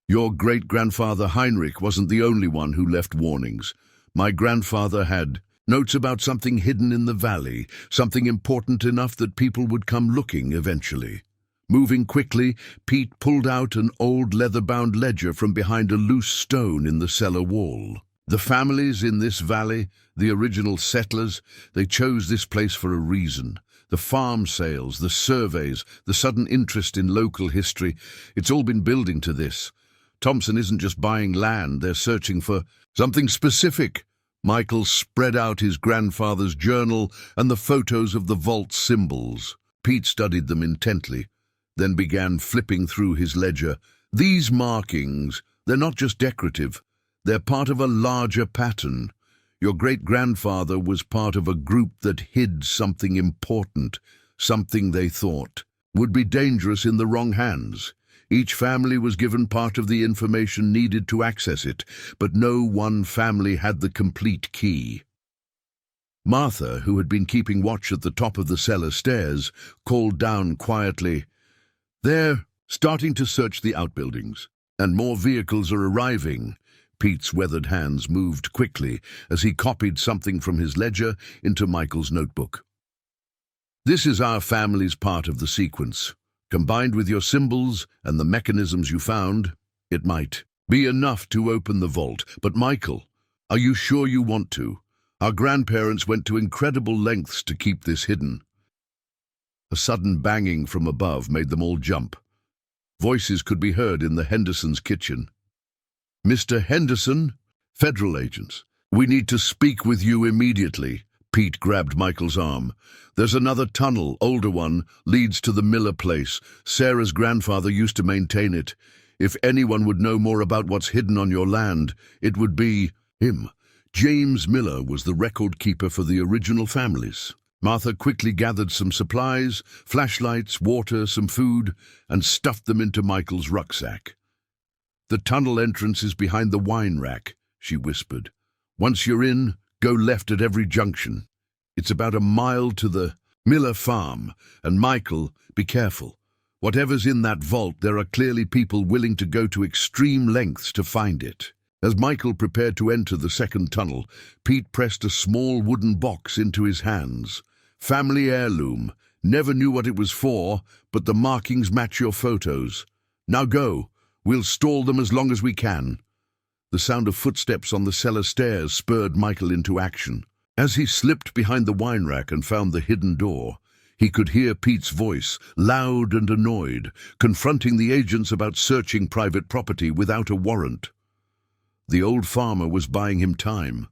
"Your great-grandfather Heinrich wasn't the only one who left warnings. My grandfather had notes about something hidden in the valley, something important enough that people would come looking eventually." Moving quickly, Pete pulled out an old leather-bound ledger from behind a loose stone in the cellar wall. "The families in this valley, the original settlers, they chose this place for a reason. The farm sales, the surveys, the sudden interest in local history, it's all been building to this. Thompson isn't just buying land, they're searching for something specific. Michael spread out his grandfather's journal and the photos of the vault symbols. Pete studied them intently, then began flipping through his ledger. These markings, they're not just decorative, they're part of a larger pattern. Your great-grandfather was part of a group that hid something important, something they thought would be dangerous in the wrong hands. Each family was given part of the information needed to access it, but no one family had the complete key. Martha, who had been keeping watch at the top of the cellar stairs, called down quietly, "They're starting to search the outbuildings, and more vehicles are arriving." Pete's weathered hands moved quickly as he copied something from his ledger into Michael's notebook. "This is our family's part of the sequence. Combined with your symbols and the mechanisms you found, it might be enough to open the vault. But Michael, are you sure you want to? Our grandparents went to incredible lengths to keep this hidden." A sudden banging from above made them all jump. Voices could be heard in the Hendersons' kitchen. "Mr. Henderson, federal agents, we need to speak with you immediately." Pete grabbed Michael's arm. "There's another tunnel, older one, leads to the Miller place. Sarah's grandfather used to maintain it. If anyone would know more about what's hidden on your land, it would be him." James Miller was the record keeper for the original families. Martha quickly gathered some supplies, flashlights, water, some food, and stuffed them into Michael's rucksack. "The tunnel entrance is behind the wine rack," she whispered. "Once you're in, go left at every junction. It's about a mile to the Miller farm. And Michael, be careful. Whatever's in that vault, there are clearly people willing to go to extreme lengths to find it." As Michael prepared to enter the second tunnel, Pete pressed a small wooden box into his hands. "Family heirloom. Never knew what it was for, but the markings match your photos. Now go. We'll stall them as long as we can." The sound of footsteps on the cellar stairs spurred Michael into action. As he slipped behind the wine rack and found the hidden door, he could hear Pete's voice, loud and annoyed, confronting the agents about searching private property without a warrant. The old farmer was buying him time.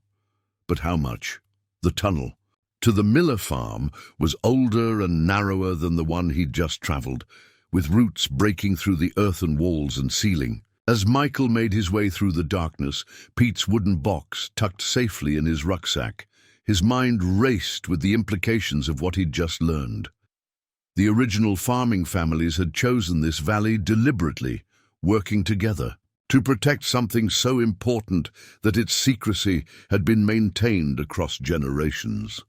But how much? The tunnel to the Miller farm was older and narrower than the one he'd just traveled, with roots breaking through the earthen walls and ceiling. As Michael made his way through the darkness, Pete's wooden box tucked safely in his rucksack, his mind raced with the implications of what he'd just learned. The original farming families had chosen this valley deliberately, working together to protect something so important that its secrecy had been maintained across generations.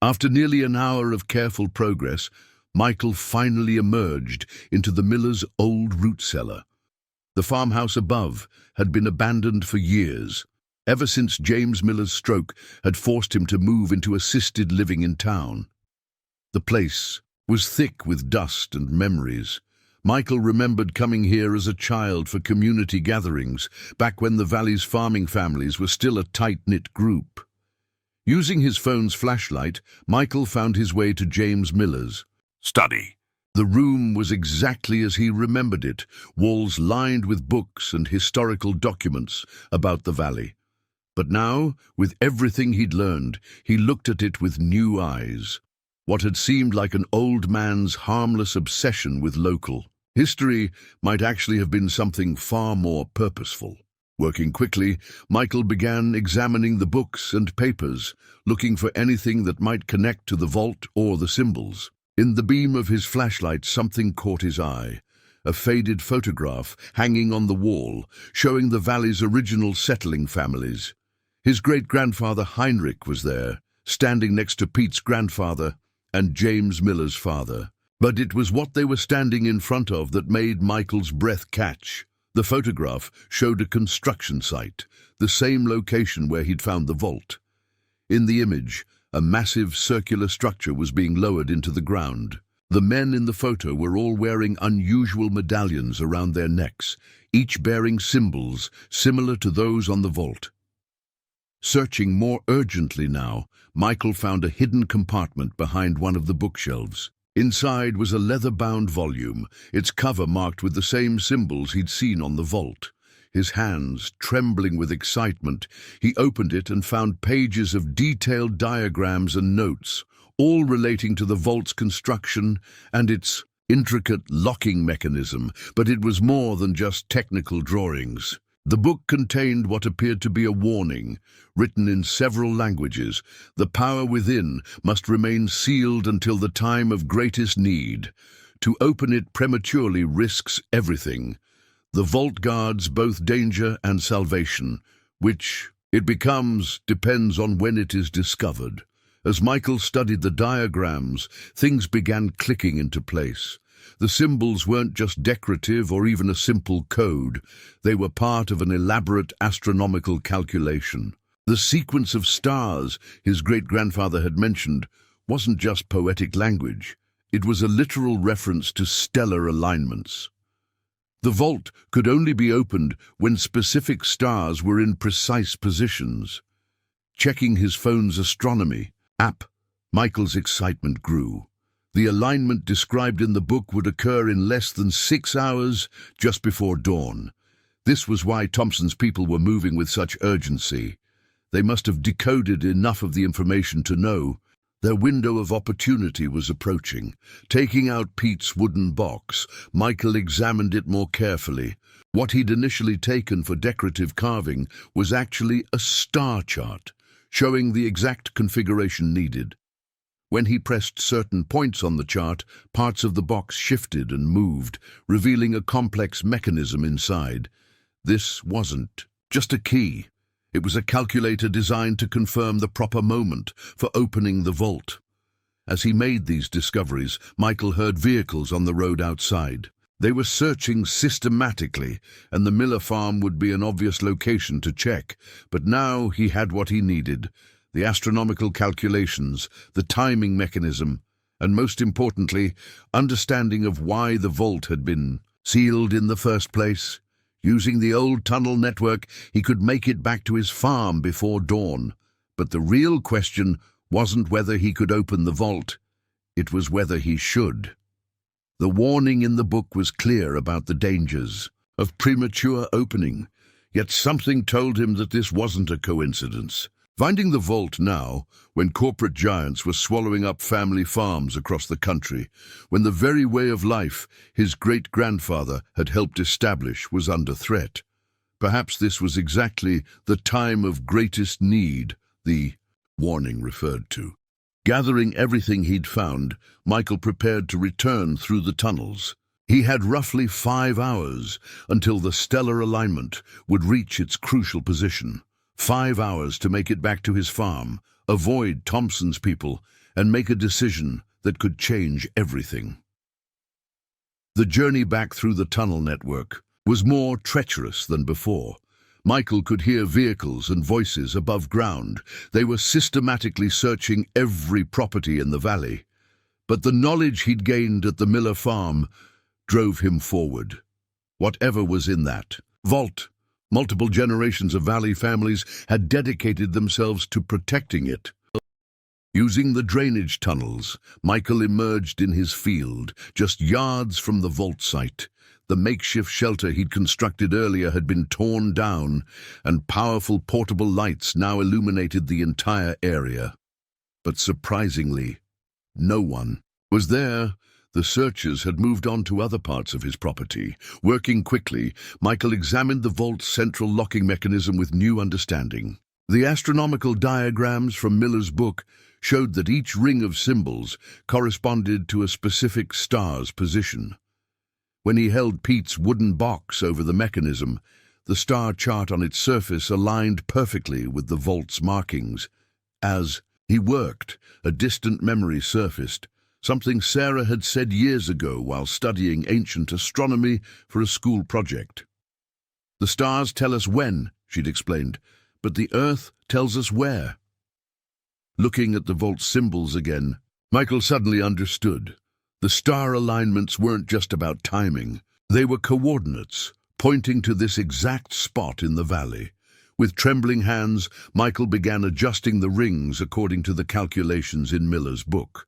After nearly an hour of careful progress, Michael finally emerged into the Miller's old root cellar. The farmhouse above had been abandoned for years, ever since James Miller's stroke had forced him to move into assisted living in town. The place was thick with dust and memories. Michael remembered coming here as a child for community gatherings, back when the valley's farming families were still a tight-knit group. Using his phone's flashlight, Michael found his way to James Miller's study. The room was exactly as he remembered it, walls lined with books and historical documents about the valley. But now, with everything he'd learned, he looked at it with new eyes. What had seemed like an old man's harmless obsession with local history might actually have been something far more purposeful. Working quickly, Michael began examining the books and papers, looking for anything that might connect to the vault or the symbols. In the beam of his flashlight, something caught his eye. A faded photograph hanging on the wall, showing the valley's original settling families. His great-grandfather Heinrich was there, standing next to Pete's grandfather and James Miller's father. But it was what they were standing in front of that made Michael's breath catch. The photograph showed a construction site, the same location where he'd found the vault. In the image, a massive circular structure was being lowered into the ground. The men in the photo were all wearing unusual medallions around their necks, each bearing symbols similar to those on the vault. Searching more urgently now, Michael found a hidden compartment behind one of the bookshelves. Inside was a leather-bound volume, its cover marked with the same symbols he'd seen on the vault. His hands trembling with excitement, he opened it and found pages of detailed diagrams and notes, all relating to the vault's construction and its intricate locking mechanism. But it was more than just technical drawings. The book contained what appeared to be a warning, written in several languages. The power within must remain sealed until the time of greatest need. To open it prematurely risks everything. The vault guards both danger and salvation, which it becomes depends on when it is discovered. As Michael studied the diagrams, things began clicking into place. The symbols weren't just decorative or even a simple code. They were part of an elaborate astronomical calculation. The sequence of stars his great-grandfather had mentioned wasn't just poetic language. It was a literal reference to stellar alignments. The vault could only be opened when specific stars were in precise positions. Checking his phone's astronomy app, Michael's excitement grew. The alignment described in the book would occur in less than 6 hours, just before dawn. This was why Thompson's people were moving with such urgency. They must have decoded enough of the information to know their window of opportunity was approaching. Taking out Pete's wooden box, Michael examined it more carefully. What he'd initially taken for decorative carving was actually a star chart, showing the exact configuration needed. When he pressed certain points on the chart, parts of the box shifted and moved, revealing a complex mechanism inside. This wasn't just a key. It was a calculator designed to confirm the proper moment for opening the vault. As he made these discoveries, Michael heard vehicles on the road outside. They were searching systematically, and the Miller farm would be an obvious location to check. But now he had what he needed: the astronomical calculations, the timing mechanism, and most importantly, understanding of why the vault had been sealed in the first place. Using the old tunnel network, he could make it back to his farm before dawn. But the real question wasn't whether he could open the vault. It was whether he should. The warning in the book was clear about the dangers of premature opening, yet something told him that this wasn't a coincidence. Finding the vault now, when corporate giants were swallowing up family farms across the country, when the very way of life his great-grandfather had helped establish was under threat. Perhaps this was exactly the time of greatest need the warning referred to. Gathering everything he'd found, Michael prepared to return through the tunnels. He had roughly 5 hours until the stellar alignment would reach its crucial position. 5 hours to make it back to his farm, avoid Thompson's people, and make a decision that could change everything. The journey back through the tunnel network was more treacherous than before. Michael could hear vehicles and voices above ground. They were systematically searching every property in the valley. But the knowledge he'd gained at the Miller farm drove him forward. Whatever was in that vault, multiple generations of valley families had dedicated themselves to protecting it. Using the drainage tunnels, Michael emerged in his field, just yards from the vault site. The makeshift shelter he'd constructed earlier had been torn down, and powerful portable lights now illuminated the entire area. But surprisingly, no one was there. The searchers had moved on to other parts of his property. Working quickly, Michael examined the vault's central locking mechanism with new understanding. The astronomical diagrams from Miller's book showed that each ring of symbols corresponded to a specific star's position. When he held Pete's wooden box over the mechanism, the star chart on its surface aligned perfectly with the vault's markings. As he worked, a distant memory surfaced, something Sarah had said years ago while studying ancient astronomy for a school project. "The stars tell us when," she'd explained, "but the Earth tells us where." Looking at the vault's symbols again, Michael suddenly understood. The star alignments weren't just about timing. They were coordinates, pointing to this exact spot in the valley. With trembling hands, Michael began adjusting the rings according to the calculations in Miller's book.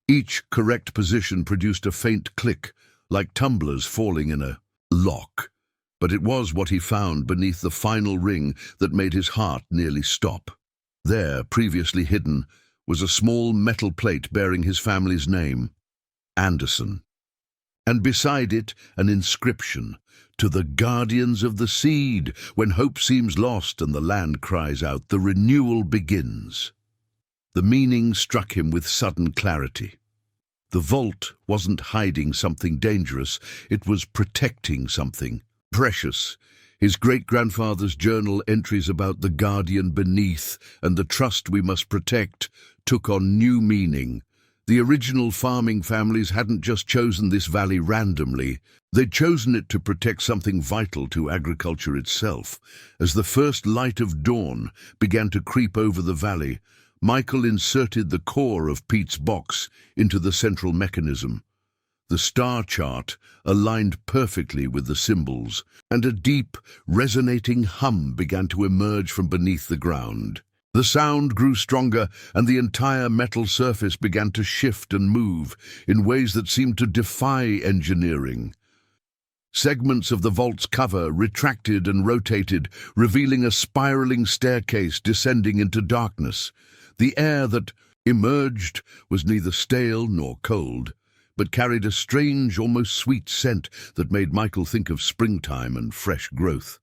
Each correct position produced a faint click, like tumblers falling in a lock. But it was what he found beneath the final ring that made his heart nearly stop. There, previously hidden, was a small metal plate bearing his family's name, Anderson. And beside it, an inscription, "To the guardians of the seed, when hope seems lost and the land cries out, the renewal begins." The meaning struck him with sudden clarity. The vault wasn't hiding something dangerous, it was protecting something precious. His great-grandfather's journal entries about the guardian beneath and the trust we must protect took on new meaning. The original farming families hadn't just chosen this valley randomly. They'd chosen it to protect something vital to agriculture itself. As the first light of dawn began to creep over the valley, Michael inserted the core of Pete's box into the central mechanism. The star chart aligned perfectly with the symbols, and a deep, resonating hum began to emerge from beneath the ground. The sound grew stronger, and the entire metal surface began to shift and move in ways that seemed to defy engineering. Segments of the vault's cover retracted and rotated, revealing a spiraling staircase descending into darkness. The air that emerged was neither stale nor cold, but carried a strange, almost sweet scent that made Michael think of springtime and fresh growth.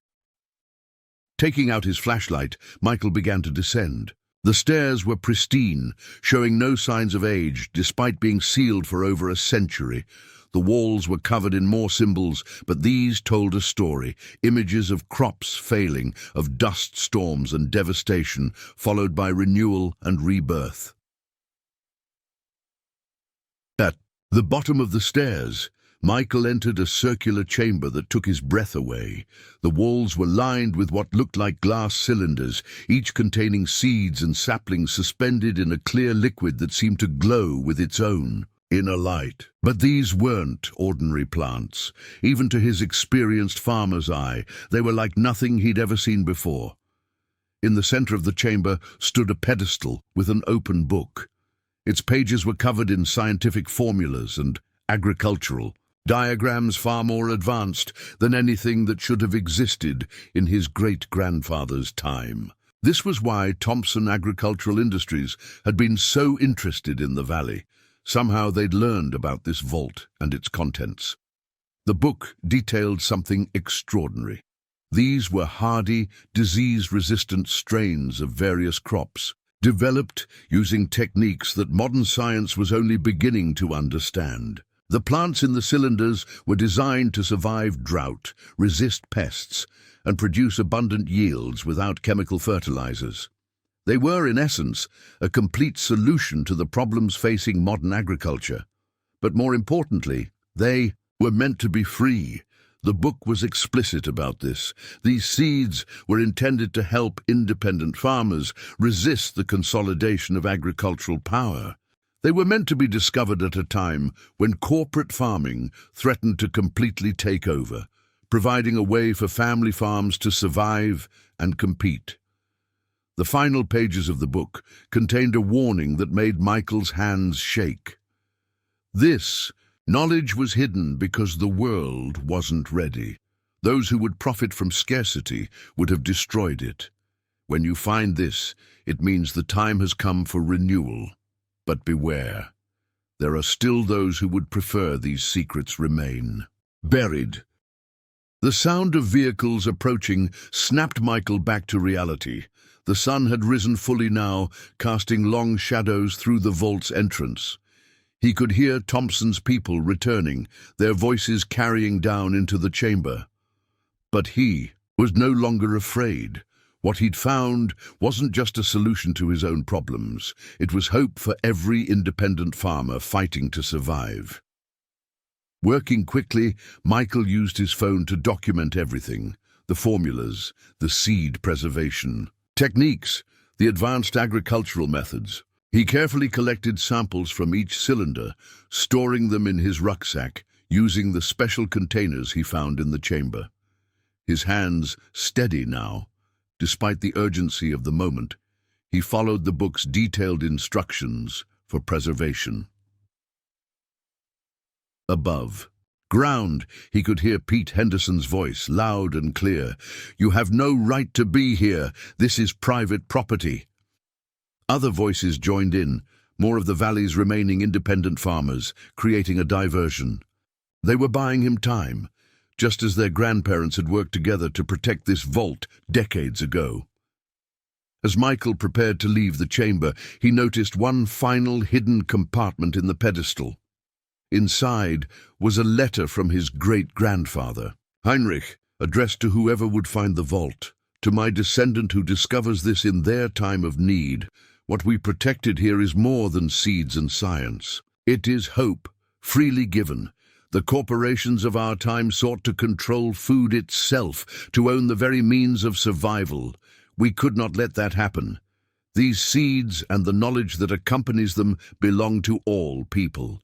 Taking out his flashlight, Michael began to descend. The stairs were pristine, showing no signs of age, despite being sealed for over a century. The walls were covered in more symbols, but these told a story. Images of crops failing, of dust storms and devastation, followed by renewal and rebirth. At the bottom of the stairs, Michael entered a circular chamber that took his breath away. The walls were lined with what looked like glass cylinders, each containing seeds and saplings suspended in a clear liquid that seemed to glow with its own inner light. But these weren't ordinary plants. Even to his experienced farmer's eye, they were like nothing he'd ever seen before. In the center of the chamber stood a pedestal with an open book. Its pages were covered in scientific formulas and agricultural diagrams far more advanced than anything that should have existed in his great-grandfather's time. This was why Thompson Agricultural Industries had been so interested in the valley. Somehow they'd learned about this vault and its contents. The book detailed something extraordinary. These were hardy, disease-resistant strains of various crops, developed using techniques that modern science was only beginning to understand. The plants in the cylinders were designed to survive drought, resist pests, and produce abundant yields without chemical fertilizers. They were, in essence, a complete solution to the problems facing modern agriculture. But more importantly, they were meant to be free. The book was explicit about this. These seeds were intended to help independent farmers resist the consolidation of agricultural power. They were meant to be discovered at a time when corporate farming threatened to completely take over, providing a way for family farms to survive and compete. The final pages of the book contained a warning that made Michael's hands shake. This knowledge was hidden because the world wasn't ready. Those who would profit from scarcity would have destroyed it. When you find this, it means the time has come for renewal. But beware, there are still those who would prefer these secrets remain buried. The sound of vehicles approaching snapped Michael back to reality. The sun had risen fully now, casting long shadows through the vault's entrance. He could hear Thompson's people returning, their voices carrying down into the chamber. But he was no longer afraid. What he'd found wasn't just a solution to his own problems. It was hope for every independent farmer fighting to survive. Working quickly, Michael used his phone to document everything: the formulas, the seed preservation techniques, the advanced agricultural methods. He carefully collected samples from each cylinder, storing them in his rucksack, using the special containers he found in the chamber. His hands steady now. Despite the urgency of the moment, he followed the book's detailed instructions for preservation. Above, ground, he could hear Pete Henderson's voice, loud and clear. "You have no right to be here. This is private property." Other voices joined in, more of the valley's remaining independent farmers, creating a diversion. They were buying him time, just as their grandparents had worked together to protect this vault decades ago. As Michael prepared to leave the chamber, he noticed one final hidden compartment in the pedestal. Inside was a letter from his great-grandfather. "Heinrich, addressed to whoever would find the vault. To my descendant who discovers this in their time of need. What we protected here is more than seeds and science. It is hope, freely given. The corporations of our time sought to control food itself, to own the very means of survival. We could not let that happen. These seeds and the knowledge that accompanies them belong to all people.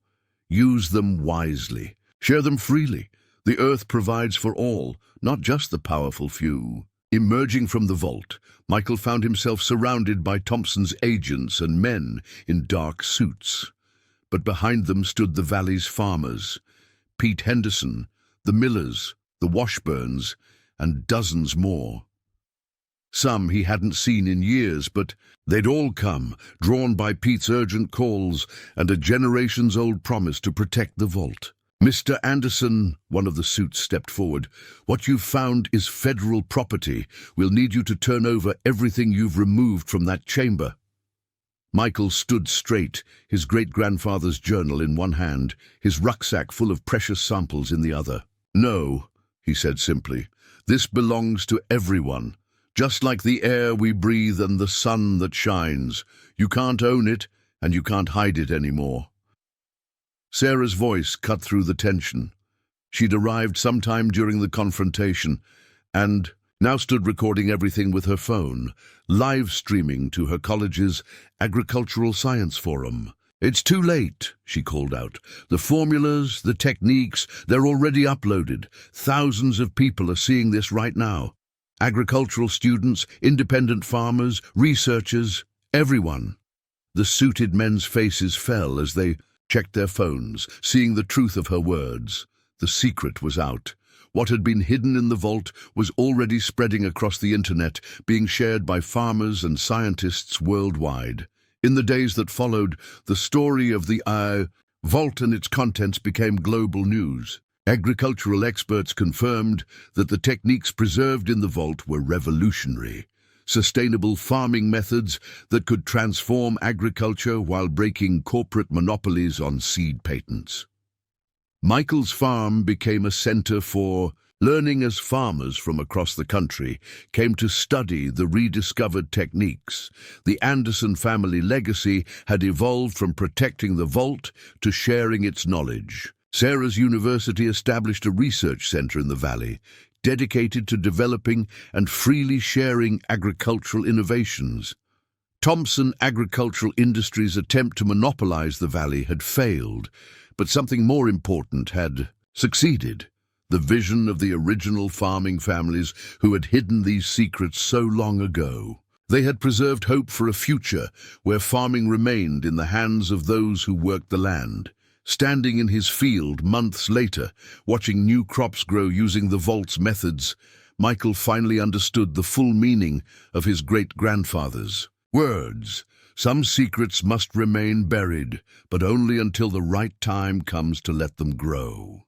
Use them wisely. Share them freely. The earth provides for all, not just the powerful few." Emerging from the vault, Michael found himself surrounded by Thompson's agents and men in dark suits. But behind them stood the valley's farmers, Pete Henderson, the Millers, the Washburns, and dozens more. Some he hadn't seen in years, but they'd all come, drawn by Pete's urgent calls and a generations-old promise to protect the vault. "Mr. Anderson," one of the suits stepped forward, "what you've found is federal property. We'll need you to turn over everything you've removed from that chamber." Michael stood straight, his great-grandfather's journal in one hand, his rucksack full of precious samples in the other. "No," he said simply, "this belongs to everyone. Just like the air we breathe and the sun that shines. You can't own it, and you can't hide it anymore." Sarah's voice cut through the tension. She'd arrived sometime during the confrontation, and now stood recording everything with her phone, live streaming to her college's agricultural science forum. "It's too late," she called out. "The formulas, the techniques, they're already uploaded. Thousands of people are seeing this right now. Agricultural students, independent farmers, researchers, everyone." The suited men's faces fell as they checked their phones, seeing the truth of her words. The secret was out. What had been hidden in the vault was already spreading across the internet, being shared by farmers and scientists worldwide. In the days that followed, the story of the vault and its contents became global news. Agricultural experts confirmed that the techniques preserved in the vault were revolutionary. Sustainable farming methods that could transform agriculture while breaking corporate monopolies on seed patents. Michael's farm became a center for learning as farmers from across the country came to study the rediscovered techniques. The Anderson family legacy had evolved from protecting the vault to sharing its knowledge. Sarah's university established a research center in the valley, dedicated to developing and freely sharing agricultural innovations. Thompson Agricultural Industries' attempt to monopolize the valley had failed, but something more important had succeeded. The vision of the original farming families who had hidden these secrets so long ago. They had preserved hope for a future where farming remained in the hands of those who worked the land. Standing in his field months later, watching new crops grow using the vault's methods, Michael finally understood the full meaning of his great-grandfather's words. Some secrets must remain buried, but only until the right time comes to let them grow.